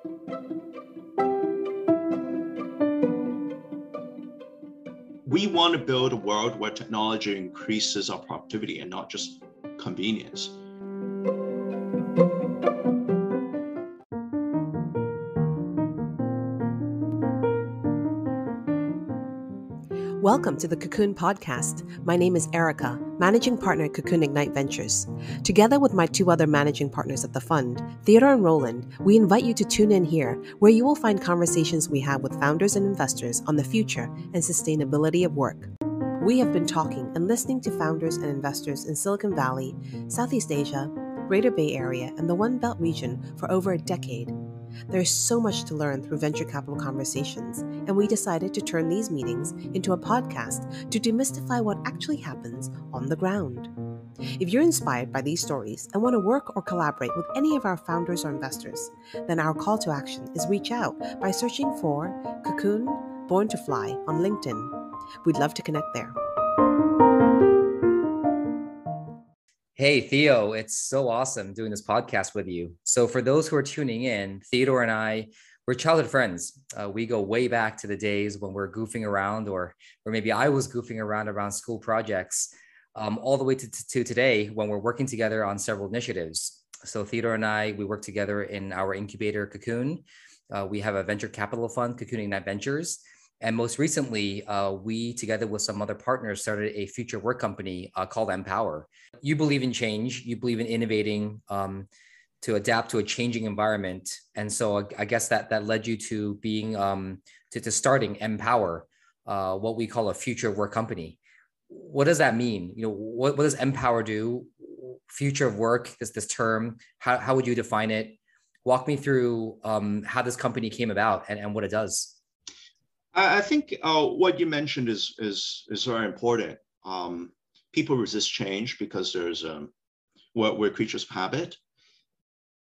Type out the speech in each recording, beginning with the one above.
We want to build a world where technology increases our productivity and not just convenience. Welcome to the CoCoon podcast. My name is Erica, managing partner at CoCoon Ignite Ventures. Together with my two other managing partners at the fund, Theodore and Roland, we invite you to tune in here, where you will find conversations we have with founders and investors on the future and sustainability of work. We have been talking and listening to founders and investors in Silicon Valley, Southeast Asia, Greater Bay Area, and the One Belt region for over a decade. There is so much to learn through venture capital conversations, and we decided to turn these meetings into a podcast to demystify what actually happens on the ground. If you're inspired by these stories and want to work or collaborate with any of our founders or investors, then our call to action is reach out by searching for CoCoon Born to Fly on LinkedIn. We'd love to connect there. Hey, Theo, it's so awesome doing this podcast with you. So for those who are tuning in, Theodore and I, we're childhood friends. We go way back to the days when we're goofing around, or maybe I was goofing around school projects, all the way to today when we're working together on several initiatives. So Theodore and I, we work together in our incubator, CoCoon. We have a venture capital fund, CoCoon Ignite Ventures. And most recently, we, together with some other partners, started a future work company called MPower. You believe in change. You believe in innovating to adapt to a changing environment. And so I guess that led you to being to starting MPower, what we call a future work company. What does that mean? You know, what does MPower do? Future of work, this term, how would you define it? Walk me through how this company came about and what it does. I think what you mentioned is very important. People resist change because we're creatures of habit.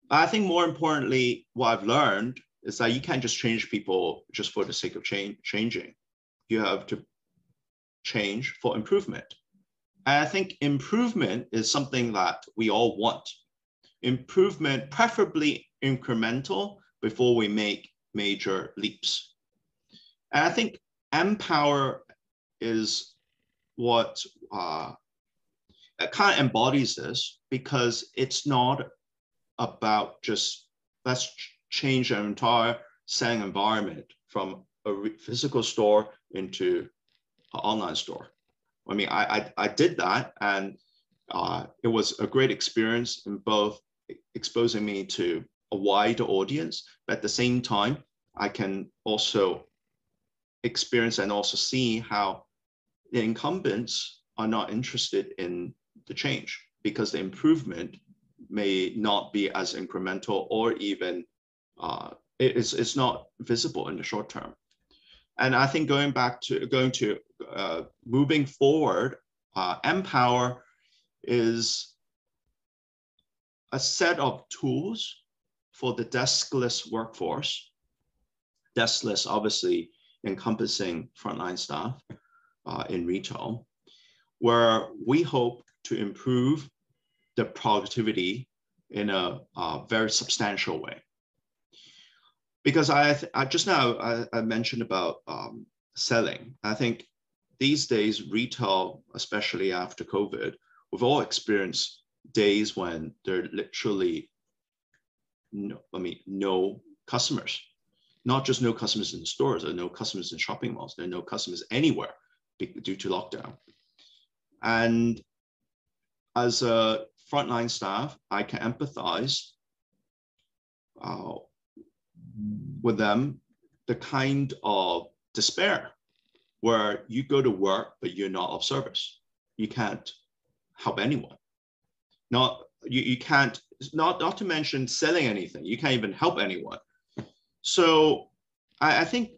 I think more importantly, what I've learned is that you can't just change people just for the sake of changing. You have to change for improvement. And I think improvement is something that we all want. Improvement, preferably incremental, before we make major leaps. And I think MPower is what kind of embodies this, because it's not about just let's change an entire selling environment from a physical store into an online store. I mean, I did that, and it was a great experience in both exposing me to a wider audience, but at the same time, I can also experience and also see how the incumbents are not interested in the change because the improvement may not be as incremental, or even it's not visible in the short term. And I think moving forward, MPower is a set of tools for the deskless workforce. Deskless, obviously, encompassing frontline staff in retail, where we hope to improve the productivity in a very substantial way. Because I just now mentioned about selling. I think these days, retail, especially after COVID, we've all experienced days when there are literally no customers. Not just no customers in stores, or no customers in shopping malls, there are no customers anywhere due to lockdown. And as a frontline staff, I can empathize with them, the kind of despair where you go to work, but you're not of service. You can't help anyone. You can't, not to mention selling anything. You can't even help anyone. So I think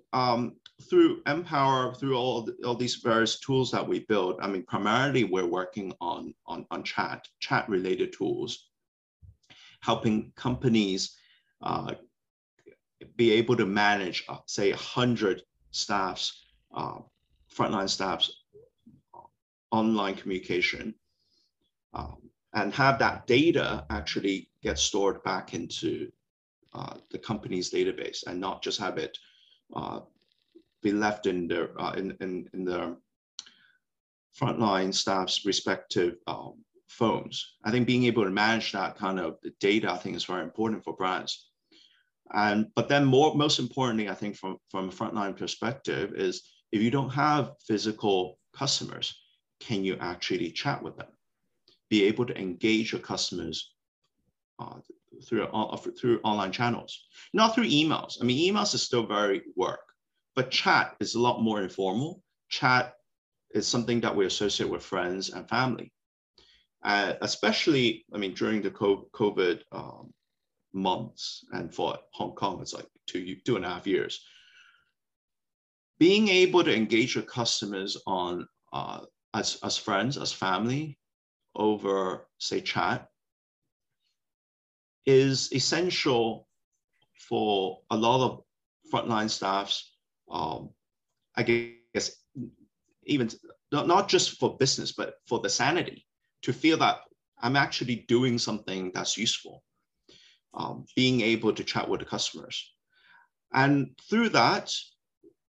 through MPower, through all these various tools that we build, I mean, primarily we're working on chat-related tools, helping companies be able to manage, say, 100 staffs, frontline staffs, online communication, and have that data actually get stored back into the company's database and not just have it be left in their in the frontline staff's respective phones. I think being able to manage that kind of the data, I think, is very important for brands. But then most importantly, I think from a frontline perspective is if you don't have physical customers, can you actually chat with them? Be able to engage your customers through online channels, not through emails. I mean, emails is still very work, but chat is a lot more informal. Chat is something that we associate with friends and family. Especially, I mean, during the COVID months, and for Hong Kong, it's like 2.5 years. Being able to engage your customers on as friends, as family, over, say, chat, is essential for a lot of frontline staffs. I guess even not just for business, but for the sanity, to feel that I'm actually doing something that's useful. Being able to chat with the customers. And through that,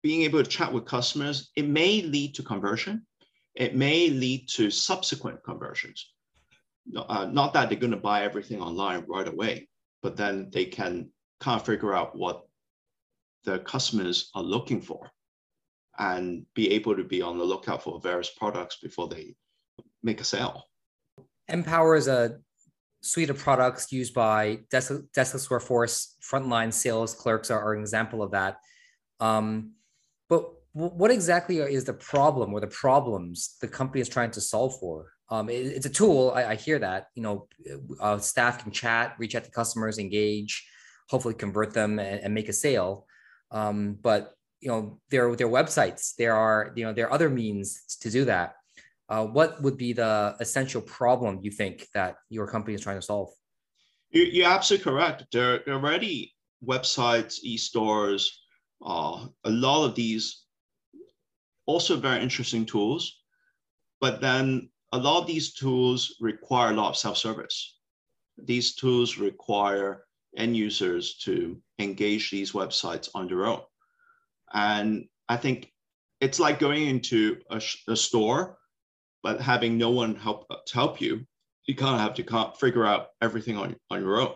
being able to chat with customers, it may lead to conversion. It may lead to subsequent conversions. Not that they're going to buy everything online right away, but then they can kind of figure out what the customers are looking for and be able to be on the lookout for various products before they make a sale. MPower is a suite of products used by deskless workforce. Frontline sales clerks are an example of that. But what exactly is the problem or the problems the company is trying to solve for? It's a tool. I hear that, staff can chat, reach out to customers, engage, hopefully convert them and make a sale. But their websites, there are other means to do that. What would be the essential problem you think that your company is trying to solve? You're absolutely correct. There are already websites, e-stores, a lot of these also very interesting tools, but then a lot of these tools require a lot of self-service. These tools require end users to engage these websites on their own. And I think it's like going into a store, but having no one to help you. You kind of have to figure out everything on your own.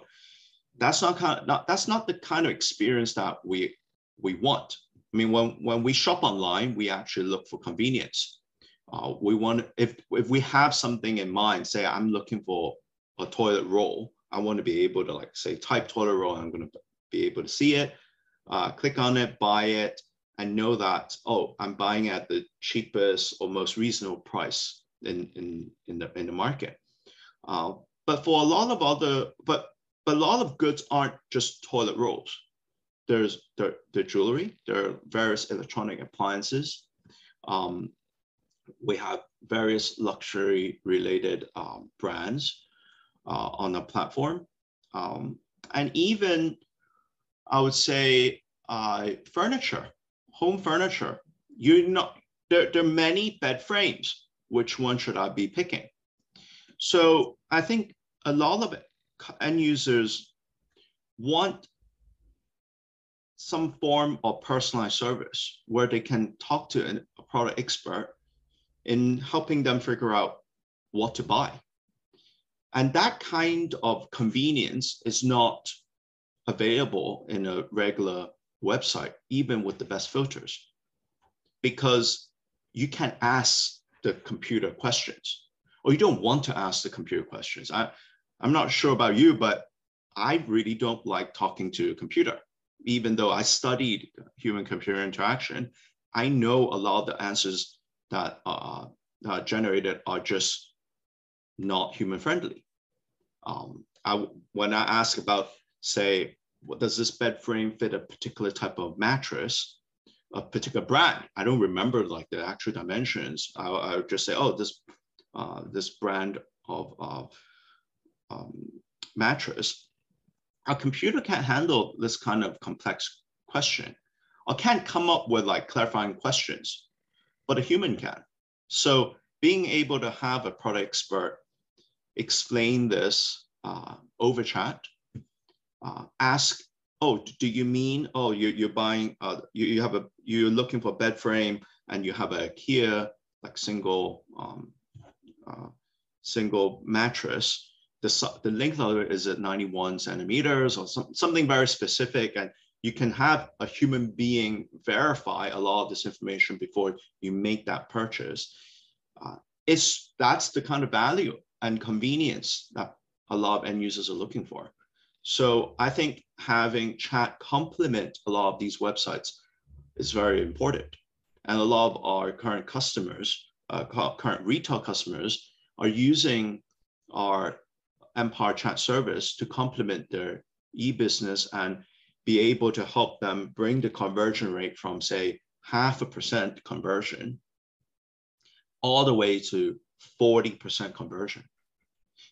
That's not the kind of experience that we want. I mean, when we shop online, we actually look for convenience. We want, if we have something in mind, say I'm looking for a toilet roll, I want to be able to, like, say, type toilet roll, I'm going to be able to see it, click on it, buy it, and know that, oh, I'm buying at the cheapest or most reasonable price in the market. But for a lot of other, but a lot of goods aren't just toilet rolls. There's the jewelry, there are various electronic appliances. We have various luxury related brands on the platform. And even, I would say, furniture, home furniture. There are many bed frames. Which one should I be picking? So I think a lot of end users want some form of personalized service where they can talk to a product expert in helping them figure out what to buy. And that kind of convenience is not available in a regular website, even with the best filters, because you can ask the computer questions, or you don't want to ask the computer questions. I'm not sure about you, but I really don't like talking to a computer. Even though I studied human-computer interaction, I know a lot of the answers that are generated are just not human-friendly. When I ask about, say, what does this bed frame fit a particular type of mattress, a particular brand, I don't remember like the actual dimensions. I would just say, oh, this brand of mattress. A computer can't handle this kind of complex question, or can't come up with like clarifying questions, but a human can. So being able to have a product expert explain this over chat, ask oh, do you mean, oh, you're buying, you're looking for a bed frame and you have a IKEA, like single mattress. The length of it is at 91 centimeters or something very specific. And you can have a human being verify a lot of this information before you make that purchase. That's the kind of value and convenience that a lot of end users are looking for. So I think having chat complement a lot of these websites is very important. And a lot of our current customers, current retail customers, are using our MPower chat service to complement their e-business and be able to help them bring the conversion rate from, say, 0.5% conversion all the way to 40% conversion.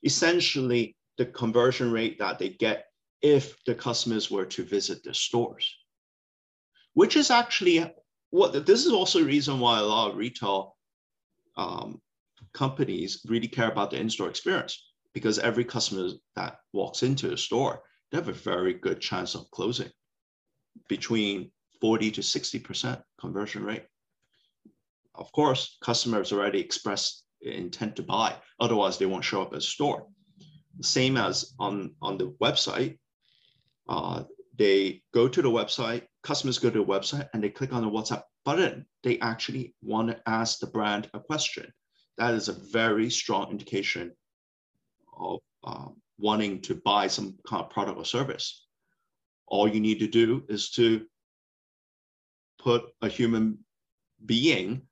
Essentially, the conversion rate that they get if the customers were to visit the stores, which is actually this is also a reason why a lot of retail companies really care about the in-store experience, because every customer that walks into a store, they have a very good chance of closing, between 40 to 60% conversion rate. Of course, customers already expressed intent to buy, otherwise they won't show up at a store. Same as on the website, they go to the website, customers go to the website and they click on the WhatsApp button. They actually want to ask the brand a question. That is a very strong indication of wanting to buy some kind of product or service. All you need to do is to put a human being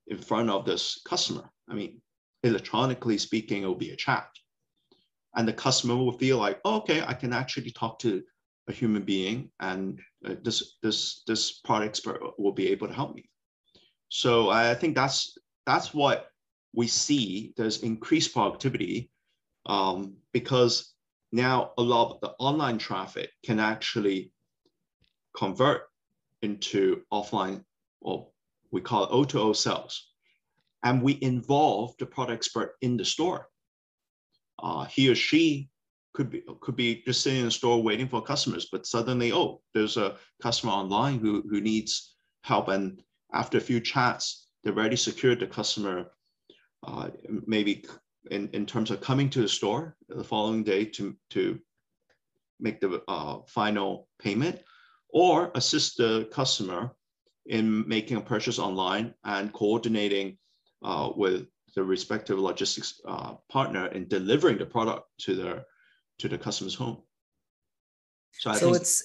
in front of this customer. I mean, electronically speaking, it will be a chat. And the customer will feel like, oh, okay, I can actually talk to a human being, and this product expert will be able to help me. So I think that's what we see. There's increased productivity because now a lot of the online traffic can actually convert into offline, or we call it O2O sales. And we involve the product expert in the store. He or she could be just sitting in the store waiting for customers, but suddenly, oh, there's a customer online who needs help. And after a few chats, they've already secured the customer, maybe in terms of coming to the store the following day to make the final payment, or assist the customer in making a purchase online and coordinating with the respective logistics partner in delivering the product to the customer's home. So it's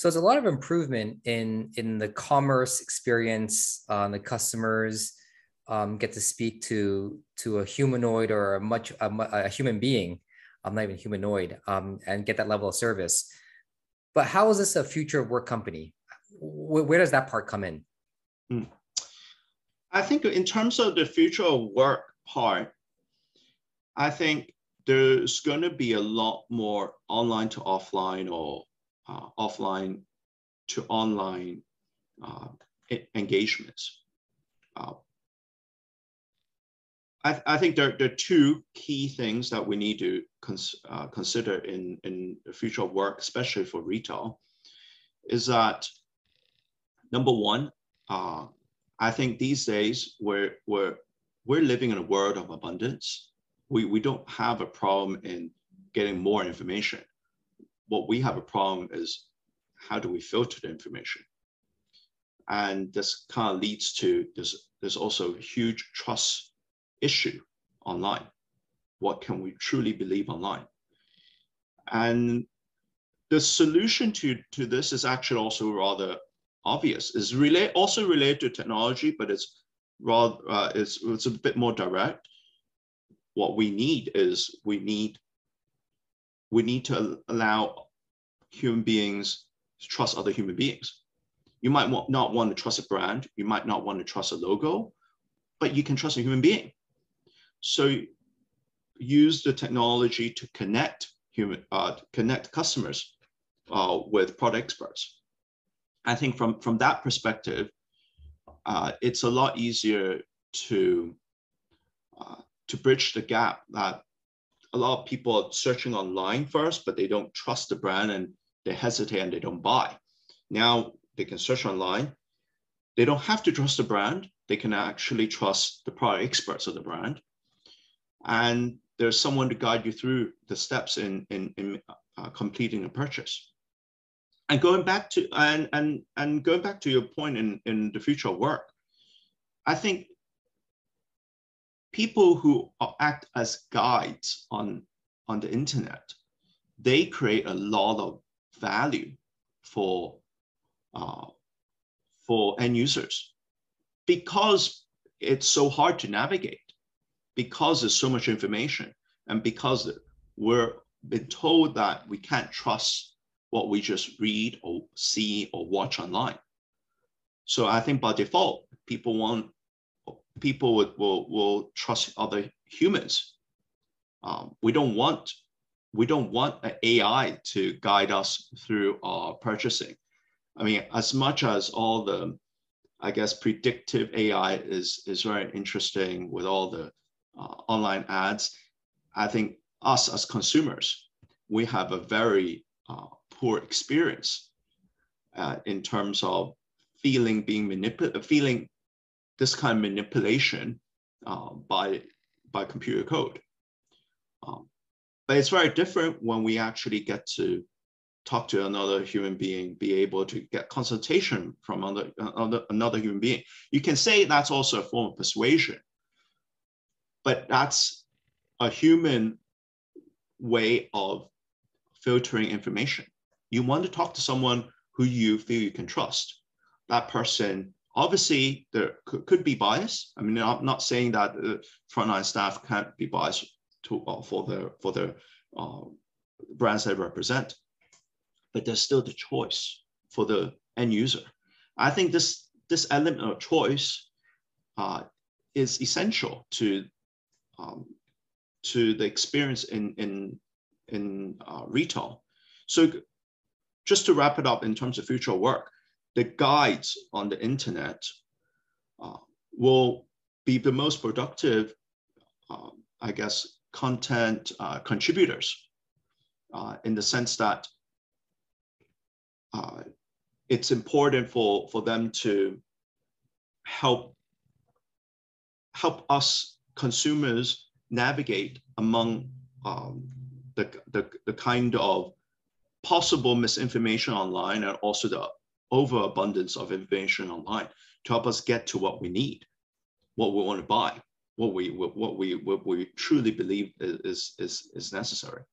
a lot of improvement in the commerce experience. The customers get to speak to a humanoid or a human being, not even humanoid, and get that level of service. But how is this a future work company? Where does that part come in? I think in terms of the future of work part, I think there's going to be a lot more online to offline or offline to online engagements. I think there are two key things that we need to consider in the future of work, especially for retail, is that number one, I think these days we're living in a world of abundance. We don't have a problem in getting more information. What we have a problem is, how do we filter the information? And this kind of leads to there's also a huge trust issue online. What can we truly believe online? And the solution to this is actually also rather obvious. It's also related to technology, but it's rather it's a bit more direct. What we need is we need to allow human beings to trust other human beings. You might not want to trust a brand, you might not want to trust a logo, but you can trust a human being. So use the technology to connect customers with product experts. I think from that perspective, it's a lot easier to bridge the gap that a lot of people are searching online first, but they don't trust the brand, and they hesitate and they don't buy. Now they can search online. They don't have to trust the brand. They can actually trust the product experts of the brand. And there's someone to guide you through the steps in completing a purchase. And going back to going back to your point in the future of work, I think people who act as guides on the internet, they create a lot of value for end users, because it's so hard to navigate, because there's so much information, and because we're been told that we can't trust what we just read or see or watch online. So I think by default, people will trust other humans. We don't want an AI to guide us through our purchasing. I mean, as much as all the, I guess, predictive AI is very interesting with all the online ads, I think us as consumers, we have a very poor experience in terms of feeling this kind of manipulation by computer code. But it's very different when we actually get to talk to another human being, be able to get consultation from another human being. You can say that's also a form of persuasion, but that's a human way of filtering information. You want to talk to someone who you feel you can trust. That person, obviously, there could be bias. I mean, I'm not saying that frontline staff can't be biased for the brands they represent, but there's still the choice for the end user. I think this element of choice is essential to the experience in retail. So just to wrap it up in terms of future work, the guides on the internet will be the most productive, I guess, content contributors in the sense that it's important for them to help us consumers navigate among the kind of possible misinformation online, and also the overabundance of information online, to help us get to what we need, what we want to buy, what we truly believe is necessary.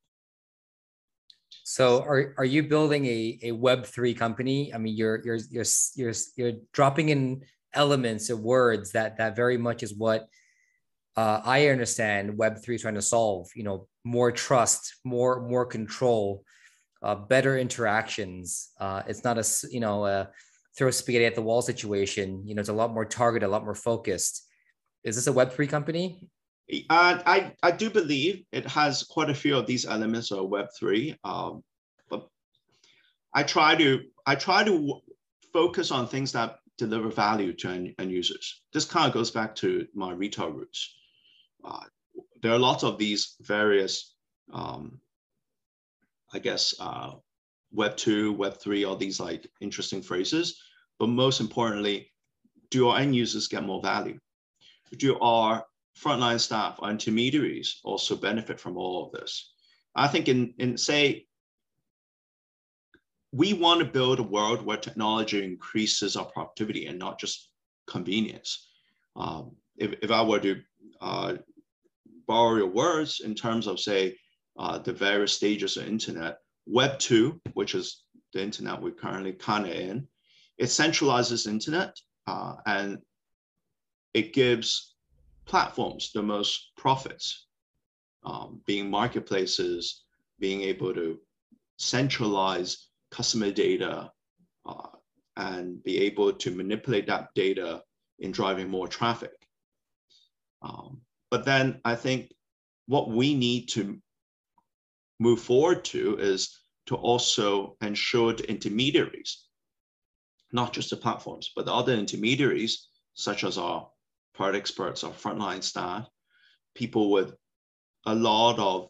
So are you building a Web3 company? I mean, you're dropping in elements of words that very much is what I understand Web3 is trying to solve. You know, more trust, more control, better interactions. It's not a throw spaghetti at the wall situation. You know, it's a lot more targeted, a lot more focused. Is this a Web3 company? I do believe it has quite a few of these elements of Web3, but I try to focus on things that deliver value to end users. This kind of goes back to my retail roots. There are lots of these various, I guess, Web2, Web3, all these like interesting phrases, but most importantly, do our end users get more value? Do our frontline staff, our intermediaries also benefit from all of this? I think say, we want to build a world where technology increases our productivity and not just convenience. If I were to borrow your words in terms of, say, the various stages of internet, Web 2, which is the internet we're currently kind of in, it centralizes internet and it gives platforms the most profits, being marketplaces, being able to centralize customer data and be able to manipulate that data in driving more traffic. But then I think what we need to move forward to is to also ensure the intermediaries, not just the platforms, but the other intermediaries, such as our product experts, our frontline staff, people with a lot of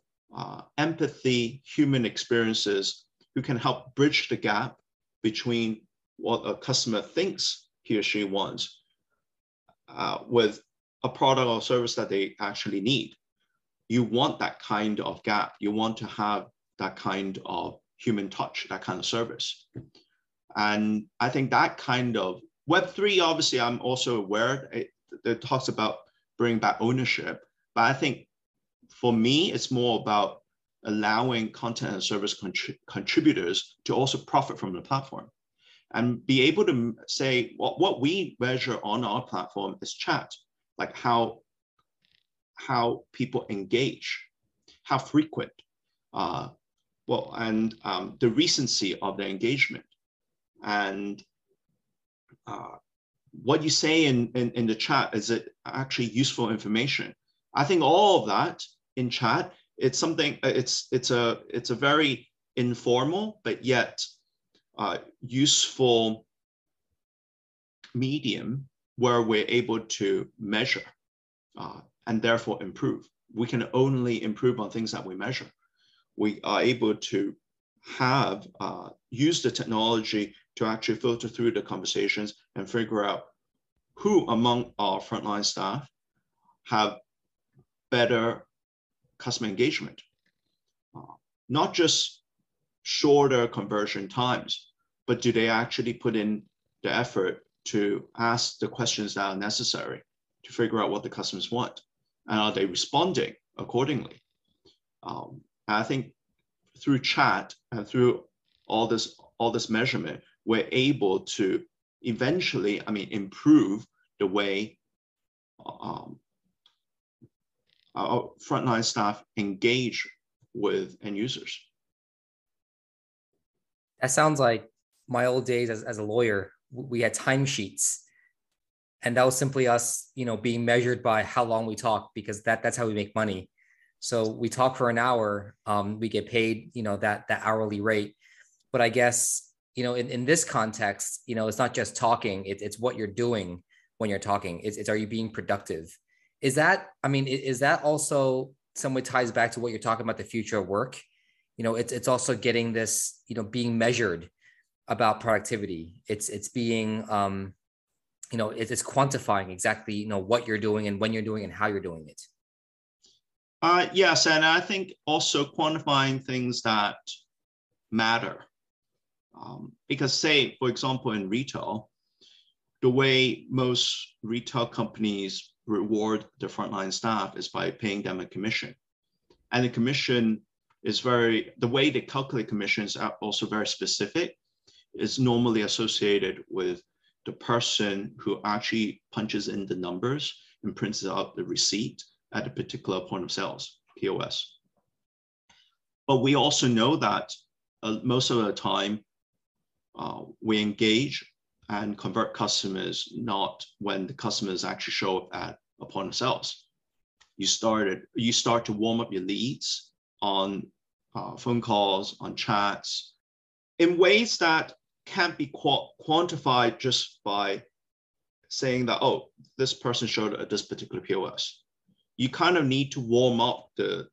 empathy, human experiences who can help bridge the gap between what a customer thinks he or she wants with a product or service that they actually need. You want that kind of gap. You want to have that kind of human touch, that kind of service. And I think that kind of Web3, obviously, I'm also aware it talks about bringing back ownership. But I think for me, it's more about allowing content and service contributors to also profit from the platform and be able to say what we measure on our platform is chat, like how people engage, how frequent, and the recency of their engagement, and what you say in the chat, is it actually useful information? I think all of that in chat, it's something, it's a very informal but yet useful medium where we're able to measure and therefore improve. We can only improve on things that we measure. We are able to have use the technology to actually filter through the conversations and figure out who among our frontline staff have better customer engagement, not just shorter conversion times, but do they actually put in the effort to ask the questions that are necessary to figure out what the customers want, and are they responding accordingly? I think through chat and through all this measurement, we're able to eventually, improve the way our frontline staff engage with end users. That sounds like my old days as a lawyer. We had timesheets, and that was simply us, being measured by how long we talk, because that's how we make money. So we talk for an hour, we get paid, that hourly rate. But I guess, in this context, it's not just talking, it's what you're doing when you're talking. It's are you being productive? Is that also some way ties back to what you're talking about, the future of work? It's also getting this, being measured about productivity. It's being, it's quantifying exactly, what you're doing and when you're doing and how you're doing it. Yes, and I think also quantifying things that matter. Because say, for example, in retail, the way most retail companies reward their frontline staff is by paying them a commission. And the commission is the way they calculate commissions are also very specific. It's normally associated with the person who actually punches in the numbers and prints out the receipt at a particular point of sales, POS. But we also know that most of the time, we engage and convert customers not when the customers actually show up at a point of sales. You start to warm up your leads on phone calls, on chats, in ways that can't be quantified just by saying that, oh, this person showed at this particular POS. You kind of need to warm up the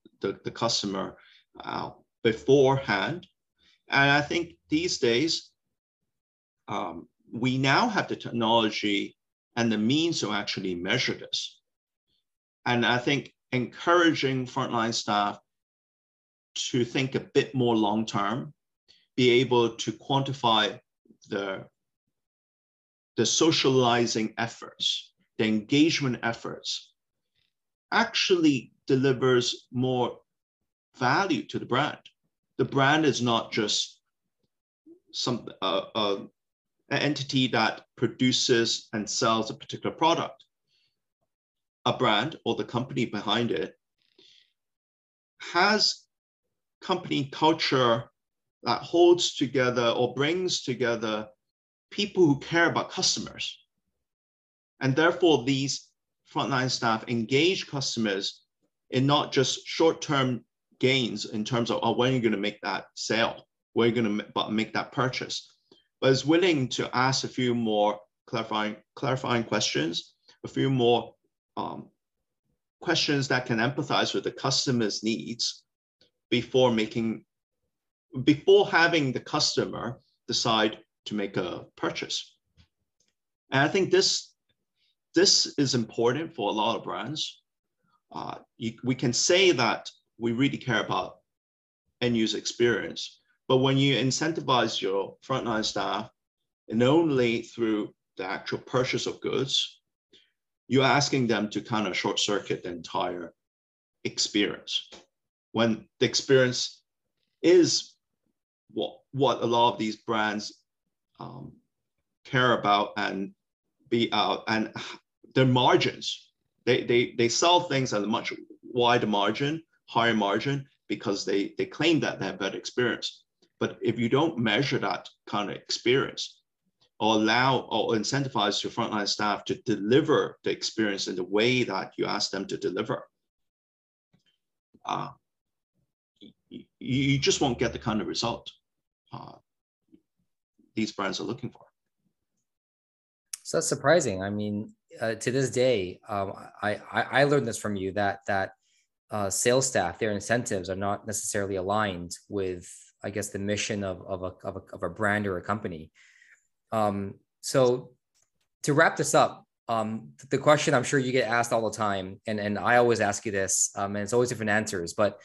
customer beforehand. And I think these days, we now have the technology and the means to actually measure this. And I think encouraging frontline staff to think a bit more long-term, be able to quantify the socializing efforts, the engagement efforts, actually delivers more value to the brand. The brand is not just an entity that produces and sells a particular product. A brand, or the company behind it, has company culture that holds together or brings together people who care about customers. And therefore, these frontline staff engage customers in not just short-term gains in terms of, oh, when are you going to make that sale? When are you going to make that purchase? But is willing to ask a few more clarifying questions, a few more questions that can empathize with the customer's needs before making before having the customer decide to make a purchase. And I think this is important for a lot of brands. We can say that we really care about end user experience, but when you incentivize your frontline staff and only through the actual purchase of goods, you're asking them to kind of short circuit the entire experience. When the experience is what a lot of these brands care about, and their margins, they sell things at a much wider margin, higher margin, because they claim that they have better experience. But if you don't measure that kind of experience, or allow or incentivize your frontline staff to deliver the experience in the way that you ask them to deliver, you just won't get the kind of result these brands are looking for. So that's surprising. I mean, to this day, I learned this from you, that sales staff, their incentives are not necessarily aligned with, I guess, the mission of a brand or a company. So to wrap this up, the question I'm sure you get asked all the time, and I always ask you this, and it's always different answers, but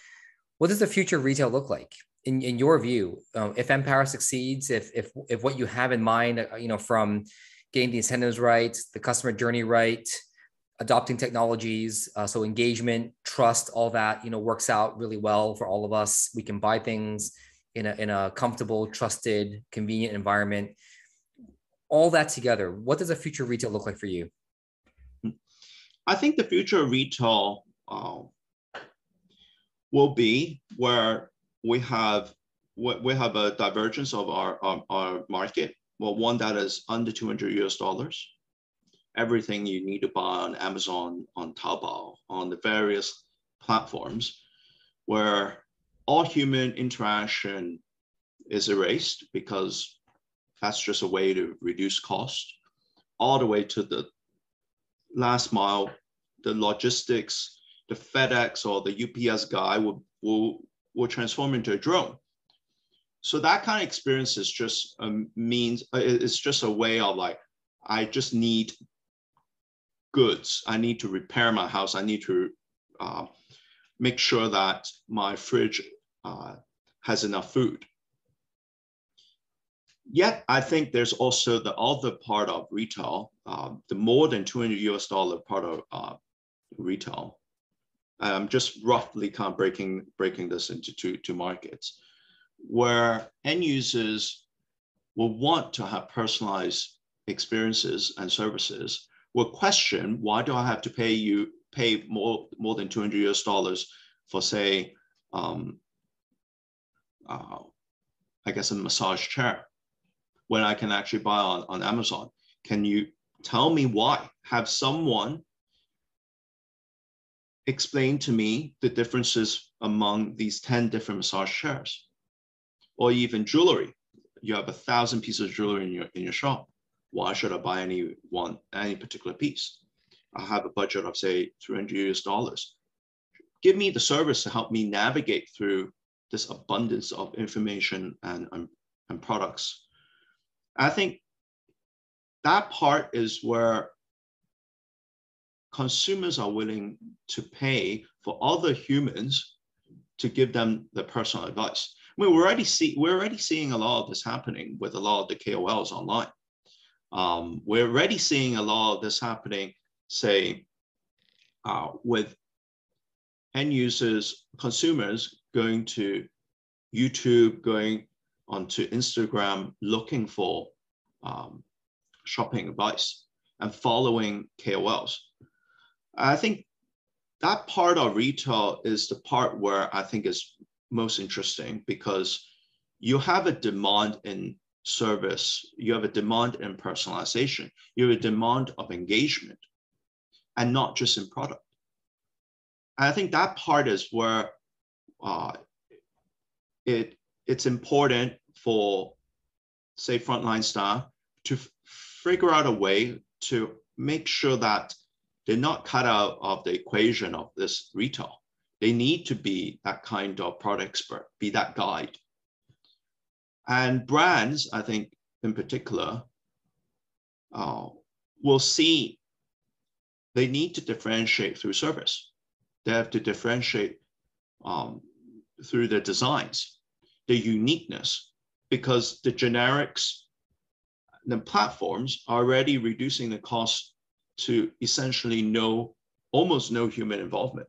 what does the future of retail look like in your view? If MPower succeeds, if what you have in mind, from getting the incentives right, the customer journey right, adopting technologies, so engagement, trust, all that, works out really well for all of us. We can buy things in a comfortable, trusted, convenient environment. All that together, what does the future of retail look like for you? I think the future of retail will be where we have a divergence of our market. Well, one that is under $200. Everything you need to buy on Amazon, on Taobao, on the various platforms, where all human interaction is erased, because that's just a way to reduce cost, all the way to the last mile, the logistics, the FedEx or the UPS guy will transform into a drone. So that kind of experience is just it's just a way of like, I just need goods. I need to repair my house. I need to make sure that my fridge has enough food. Yet, I think there's also the other part of retail, the more than $200 part of retail. Just roughly kind of breaking this into two markets, where end users will want to have personalized experiences and services, will question, why do I have to pay more than $200 for, say, I guess a massage chair, when I can actually buy on Amazon? Can you tell me why? Have someone explain to me the differences among these 10 different massage chairs? Or even jewelry. You have 1,000 pieces of jewelry in your shop. Why should I buy any particular piece? I have a budget of, say, $300. Give me the service to help me navigate through this abundance of information and products. I think that part is where consumers are willing to pay for other humans to give them the personal advice. I mean, we're already seeing a lot of this happening with a lot of the KOLs online. We're already seeing a lot of this happening, say, with end users, consumers going to YouTube, going onto Instagram, looking for shopping advice and following KOLs. I think that part of retail is the part where I think is most interesting, because you have a demand in service, you have a demand in personalization, you have a demand of engagement, and not just in product. And I think that part is where it's important for, say, frontline staff to figure out a way to make sure that they're not cut out of the equation of this retail. They need to be that kind of product expert, be that guide. And brands, I think, in particular, will see they need to differentiate through service. They have to differentiate through their designs, their uniqueness, because the generics, the platforms are already reducing the cost to essentially almost no human involvement.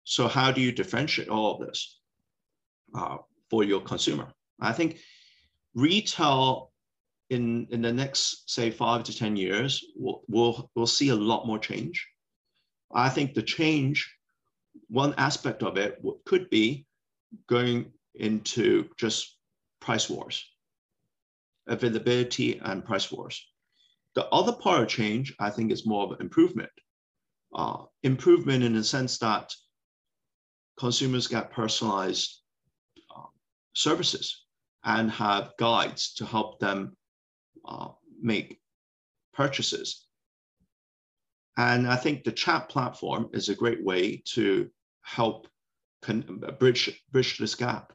So how do you differentiate all of this for your consumer? I think retail in the next, say, 5 to 10 years, we'll see a lot more change. I think the change, one aspect of it could be going into just price wars, availability and price wars. The other part of change, I think, is more of an improvement. Improvement in the sense that consumers get personalized services and have guides to help them make purchases. And I think the chat platform is a great way to help bridge this gap.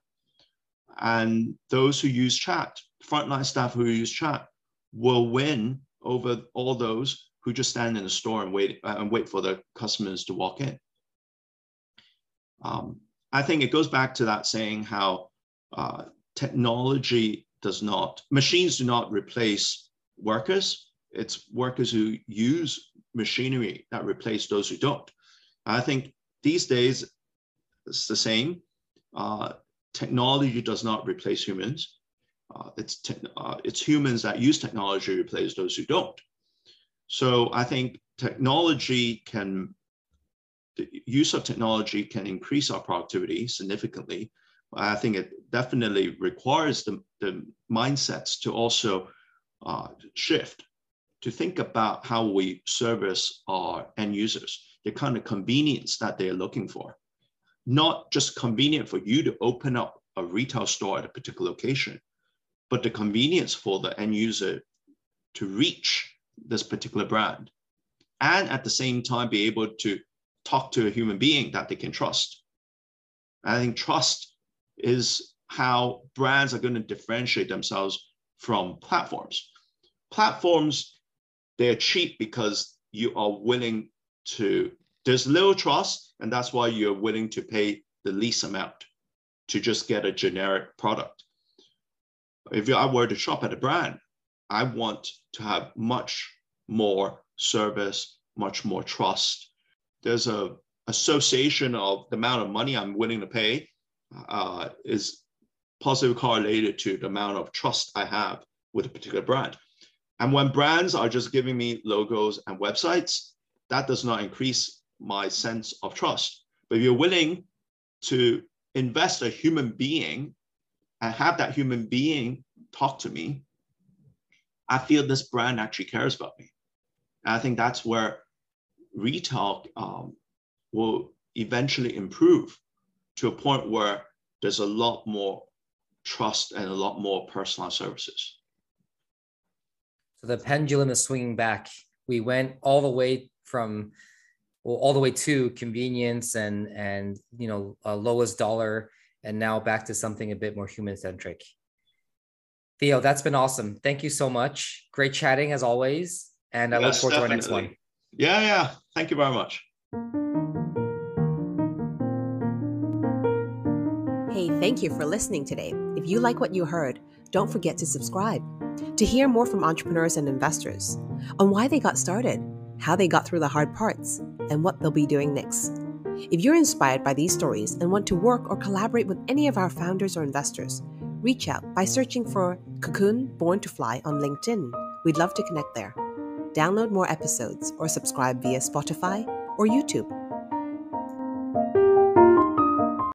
And those who use chat, frontline staff who use chat, will win over all those who just stand in the store and wait for the customers to walk in. I think it goes back to that saying how machines do not replace workers. It's workers who use machinery that replace those who don't. I think these days it's the same. Technology does not replace humans. It's humans that use technology replace those who don't. So I think the use of technology can increase our productivity significantly. I think it definitely requires the mindsets to also shift, to think about how we service our end users, the kind of convenience that they're looking for. Not just convenient for you to open up a retail store at a particular location, but the convenience for the end user to reach this particular brand, and at the same time be able to talk to a human being that they can trust. I think trust is how brands are going to differentiate themselves from platforms. Platforms, they're cheap because you are willing to, there's little trust, and that's why you're willing to pay the least amount to just get a generic product. If I were to shop at a brand, I want to have much more service, much more trust. There's a association of the amount of money I'm willing to pay is positively correlated to the amount of trust I have with a particular brand. And when brands are just giving me logos and websites, that does not increase my sense of trust. But if you're willing to invest a human being and have that human being talk to me, I feel this brand actually cares about me. And I think that's where retail will eventually improve to a point where there's a lot more trust and a lot more personalized services. So the pendulum is swinging back. We went all the way to convenience and lowest dollar, and now back to something a bit more human-centric. Theo, that's been awesome. Thank you so much. Great chatting as always. And I look forward to our next one. Yeah. Thank you very much. Hey, thank you for listening today. If you like what you heard, don't forget to subscribe to hear more from entrepreneurs and investors on why they got started, how they got through the hard parts, and what they'll be doing next. If you're inspired by these stories and want to work or collaborate with any of our founders or investors, reach out by searching for CoCoon Born to Fly on LinkedIn. We'd love to connect there. Download more episodes or subscribe via Spotify or YouTube.